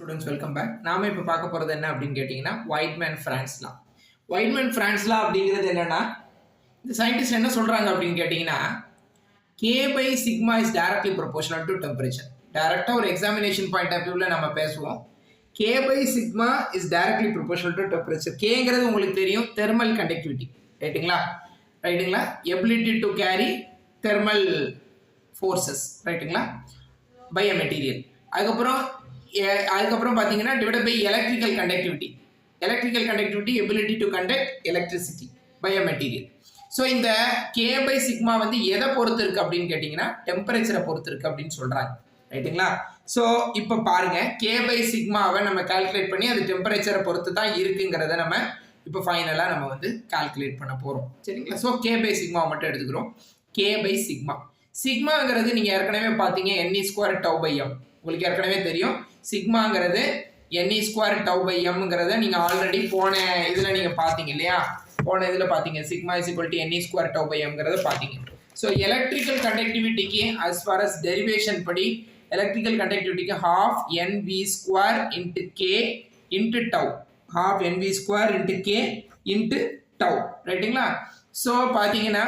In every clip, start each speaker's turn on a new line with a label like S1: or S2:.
S1: Students welcome back. நாம இப்போ பார்க்க போகிறது என்ன அப்படின்னு கேட்டிங்கன்னா Wiedemann Franz law. Wiedemann Franz law அப்படிங்கிறது என்னென்னா, இந்த சயின்டிஸ்ட் என்ன சொல்கிறாங்க அப்படின்னு கேட்டிங்கன்னா, K by sigma is directly proportional to temperature. டைரெக்டாக ஒரு எக்ஸாமினேஷன் பாயிண்ட் ஆஃப் வியூவில் நம்ம பேசுவோம். K by sigma is directly proportional to temperature. கேங்கிறது உங்களுக்கு தெரியும், தெர்மல் கண்டக்டிவிட்டி. ரைட்டுங்களா ability to carry thermal forces. ரைட்டுங்களா பை அ மெட்டீரியல். அதுக்கப்புறம் பார்த்தீங்கன்னா divide by electrical conductivity ability to conduct electricity by a material. So இந்த கே பை சிக்மா வந்து எதை பொறுத்து இருக்கு அப்படின்னு கேட்டிங்கன்னா டெம்பரேச்சரை பொறுத்து இருக்கு அப்படின்னு சொல்கிறாங்க. ரைட்டுங்களா? ஸோ இப்போ பாருங்க, கே பை சிக்மாவை நம்ம கால்குலேட் பண்ணி அது டெம்பரேச்சரை பொறுத்து தான் இருக்குங்கிறத நம்ம இப்போ ஃபைனலாக நம்ம வந்து கால்குலேட் பண்ண போகிறோம். சரிங்களா? ஸோ கே பை சிக்மாவை மட்டும் எடுத்துக்கிறோம். கே பை சிக்மாங்கிறது நீங்கள் ஏற்கனவே பார்த்தீங்க, NE square tau by m. உங்களுக்கு ஏற்கனவே தெரியும், சிக்மாங்கிறது NE ஸ்கொயர் டவ் பை எம்ங்கிறத நீங்கள் ஆல்ரெடி போன இதில் நீங்கள் பார்த்தீங்க இல்லையா? போன இதில் பார்த்தீங்க, sigma is equal to NE square tau by எம்ங்கிறத பார்த்தீங்க. ஸோ எலக்ட்ரிக்கல் கண்டக்டிவிட்டிக்கு as far as டெரிவேஷன் படி எலக்ட்ரிக்கல் கண்டக்டிவிட்டிக்கு half NV square into K into tau, half NV square into K into tau. ரைட்டுங்களா? ஸோ பார்த்தீங்கன்னா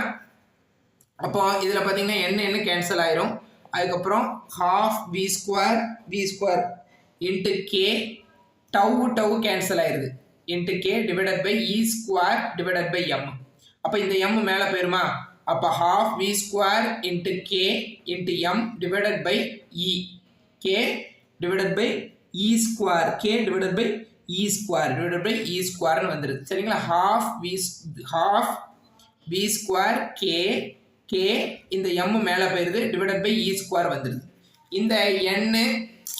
S1: அப்போ இதில் பார்த்தீங்கன்னா என்ன கேன்சல் ஆயிரும். அதுக்கப்புறம் half we square into K, tau cancel ஆயிடுது, into K divided by E square divided by M. அப்போ இந்த எம் மேலே போயிருமா? அப்போ half we square into K into M divided by E, K divided by E square, K divided by E square divided by இ ஸ்கொயர்னு வந்துடுது. சரிங்களா? Half we square K இந்த M மேலே போயிருது டிவைடட் பை இ ஸ்கொயர் வந்துடுது. இந்த எண்ணு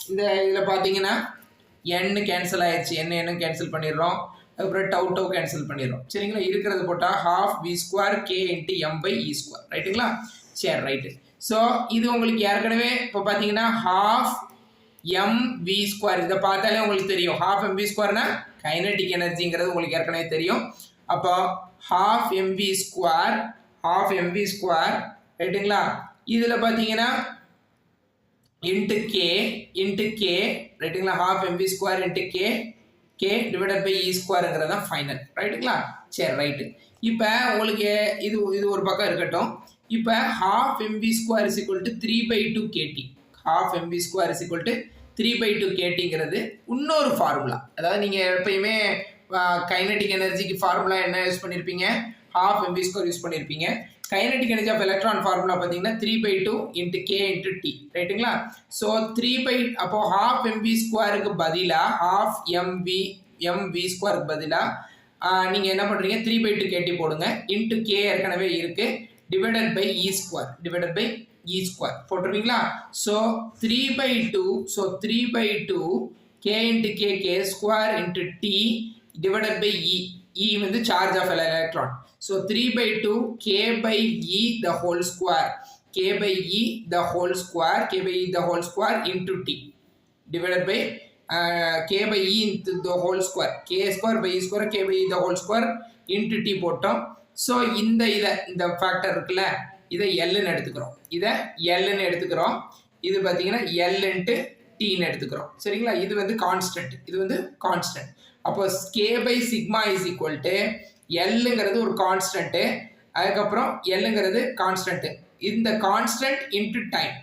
S1: இந்த இதில் பார்த்தீங்கன்னா எண்ணு கேன்சல் ஆயிடுச்சு, என்ன கேன்சல் பண்ணிடுறோம். அதுக்கப்புறம் டவ் கேன்சல் பண்ணிடுறோம். சரிங்களா? இருக்கிறது போட்டால் half we square k into m by E square. ரைட்டுங்களா? சரி, ரைட்டு. ஸோ இது உங்களுக்கு ஏற்கனவே இப்போ பார்த்தீங்கன்னா ஹாஃப் எம் வி ஸ்கொயர், இதை பார்த்தாலே உங்களுக்கு தெரியும், ஹாஃப் எம் வி ஸ்கொயர்னா கைனடிக் எனர்ஜிங்கிறது உங்களுக்கு ஏற்கனவே தெரியும். அப்போ ஹாஃப் எம்வி ஸ்கொயர் ரைட்டுங்களா? இதில் பார்த்தீங்கன்னா இன்ட்டு கே ரைட்டுங்களா? Half MV square into K divided by E ஸ்கொயருங்கிறது தான் ஃபைனல். ரைட்டுங்களா? சரி, ரைட்டு. இப்போ உங்களுக்கு இது ஒரு பக்கம் இருக்கட்டும். இப்போ half MV square is equal to 3/2 kT, half MV square is equal to 3/2 கேடிங்கிறது இன்னொரு ஃபார்முலா. அதாவது நீங்கள் எப்பயுமே கைனடிக் எனர்ஜிக்கு ஃபார்முலா என்ன யூஸ் பண்ணியிருப்பீங்க? half mv ஸ்கொயர் யூஸ் பண்ணியிருப்பீங்க. Kinetic energy of electron formula பார்த்தீங்கன்னா 3/2 இன்ட்டு கே இன்ட்டு டி. ரைட்டுங்களா? ஸோ அப்போ half mv ஸ்கொயருக்கு பதிலாக half mv ஸ்கொயருக்கு பதிலாக நீங்கள் என்ன பண்ணுறீங்க? 3/2 கேடி போடுங்க, இன்ட்டு கே ஏற்கனவே இருக்குது, டிவைடட் பை இ ஸ்கொயர் போட்டுருவீங்களா? So 3/2 k into k square into T divided by e வந்து charge of electron. So 3/2 k by e the whole square, k by e the whole square into T divided by k by e into the whole square, k square by E square, k by e the whole square into T போட்டோம். So இந்த factor இருக்குல்ல, இதை எல்லுன்னு எடுத்துக்கிறோம். இது பார்த்தீங்கன்னா L into டீன்னு எடுத்துக்கிறோம். சரிங்களா? இது வந்து கான்ஸ்டன்ட். அப்போ k by sigma is equal to எல்லுங்கிறது ஒரு கான்ஸ்டன்ட்டு, அதுக்கப்புறம் எல்லுங்கிறது கான்ஸ்டன்ட்டு, இந்த constant into time,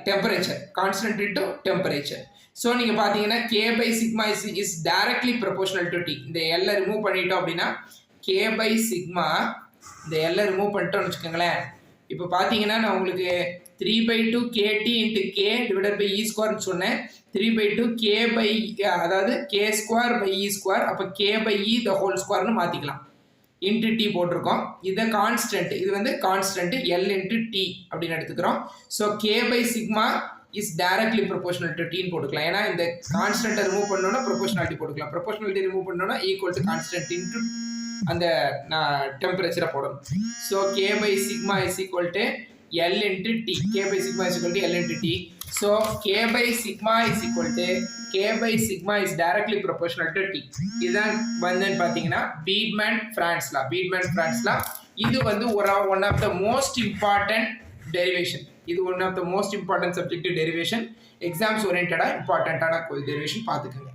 S1: temperature, constant into temperature. So நீங்கள் பார்த்தீங்கன்னா k by sigma is directly proportional to T. இந்த எல்லை ரிமூவ் பண்ணிட்டோம் அப்படின்னா கே பை சிக்மா, இந்த எல்லை ரிமூவ் பண்ணிட்டோம்னு வச்சுக்கோங்களேன். இப்போ பார்த்தீங்கன்னா நான் உங்களுக்கு 3/2 KT into K divided by இ ஸ்கொயர்னு சொன்னேன். 3/2 கே பை, அதாவது k square by E square, அப்போ k by e the whole ஸ்கொயர்னு மாற்றிக்கலாம், இன்ட்டு டி போட்டிருக்கோம். இதை கான்ஸ்டன்ட், இது வந்து கான்ஸ்டன்ட் எல் இன்ட்டு டி அப்படின்னு எடுத்துக்கிறோம். So k by sigma is directly proportional to டீன்னு போட்டுக்கலாம். ஏன்னா இந்த கான்ஸ்டன்ட்டை ரிமூவ் பண்ணோன்னா ப்ரொபோஷனாலிட்டி போட்டுக்கலாம், ப்ரொபோஷனாலிட்டி ரிமூவ் பண்ணோன்னா ஈக்குவல் டு கான்ஸ்டன்ட் இன்ட்டு அந்த டெம்பரேச்சரை போடணும். So k by sigma is equal to L into T, k by sigma is equal to L into T. So K by sigma is equal to K by sigma is directly proportional to T. இதுதான் வந்து பார்த்தீங்கன்னா Beedman-Franz law. இது வந்து one of the most important derivation. இது one of the most important subjective derivation. Exams ஓரியன்டாக இம்பார்ட்டண்ட்டான derivation பார்த்துக்கோங்க.